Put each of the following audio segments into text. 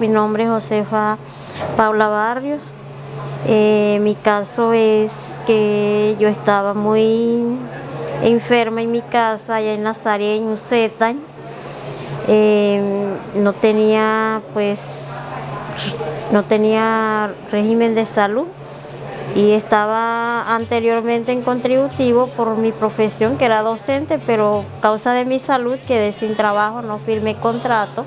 Mi nombre es Josefa Paula Barrios. Mi caso es que yo estaba muy enferma en mi casa, allá en Nazaret, en Uceta. No tenía régimen de salud y estaba anteriormente en contributivo por mi profesión, que era docente, pero a causa de mi salud quedé sin trabajo, no firmé contrato.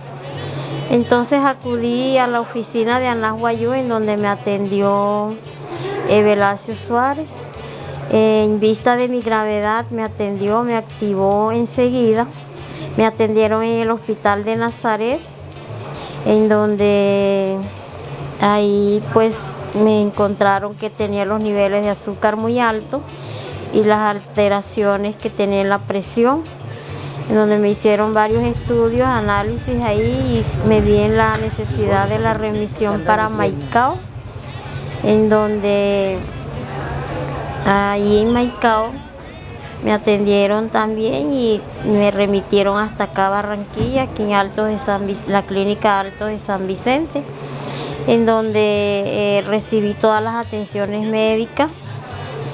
Entonces acudí a la oficina de ANAS Guayú, en donde me atendió Velasio Suárez. En vista de mi gravedad me atendió, me activó enseguida. Me atendieron en el hospital de Nazaret, en donde ahí pues me encontraron que tenía los niveles de azúcar muy altos y las alteraciones que tenía en la presión, en donde me hicieron varios estudios, análisis ahí, y me vi en la necesidad de la remisión para Maicao, en donde ahí en Maicao me atendieron también y me remitieron hasta acá a Barranquilla, aquí en la clínica Altos de San Vicente, en donde recibí todas las atenciones médicas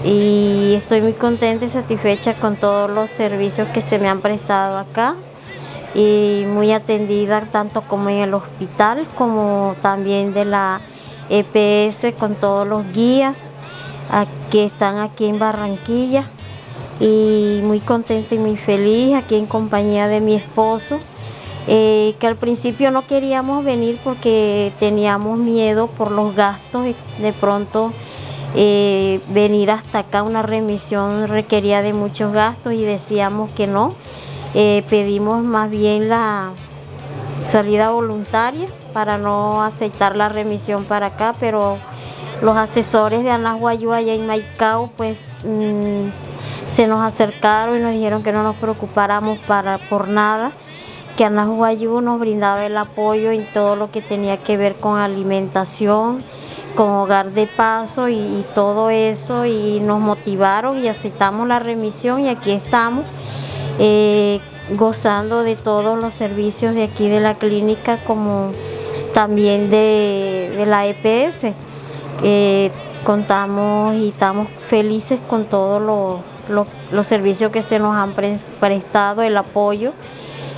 y estoy muy contenta y satisfecha con todos los servicios que se me han prestado acá, y muy atendida tanto como en el hospital como también de la EPS, con todos los guías que están aquí en Barranquilla, y muy contenta y muy feliz aquí en compañía de mi esposo, que al principio no queríamos venir porque teníamos miedo por los gastos, y de pronto venir hasta acá, una remisión requería de muchos gastos y decíamos que no. Pedimos más bien la salida voluntaria para no aceptar la remisión para acá, pero los asesores de ANAS Guayú allá en Maicao pues se nos acercaron y nos dijeron que no nos preocupáramos por nada, que ANAS Guayú nos brindaba el apoyo en todo lo que tenía que ver con alimentación, con hogar de paso y todo eso, y nos motivaron y aceptamos la remisión, y aquí estamos gozando de todos los servicios de aquí de la clínica, como también de la EPS. Contamos y estamos felices con todos los servicios que se nos han prestado, el apoyo,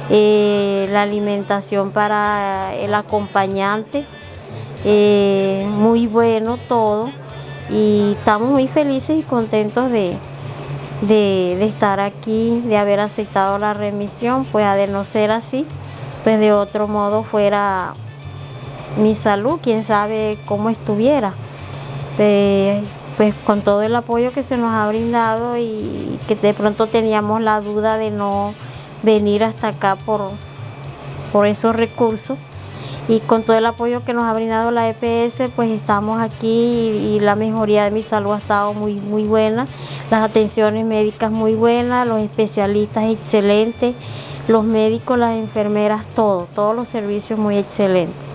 la alimentación para el acompañante, muy bueno todo, y estamos muy felices y contentos de estar aquí, de haber aceptado la remisión, pues de no ser así, pues de otro modo fuera mi salud, quién sabe cómo estuviera. Pues con todo el apoyo que se nos ha brindado, y que de pronto teníamos la duda de no venir hasta acá por esos recursos, y con todo el apoyo que nos ha brindado la EPS, pues estamos aquí, y la mejoría de mi salud ha estado muy, muy buena, las atenciones médicas muy buenas, los especialistas excelentes, los médicos, las enfermeras, todos los servicios muy excelentes.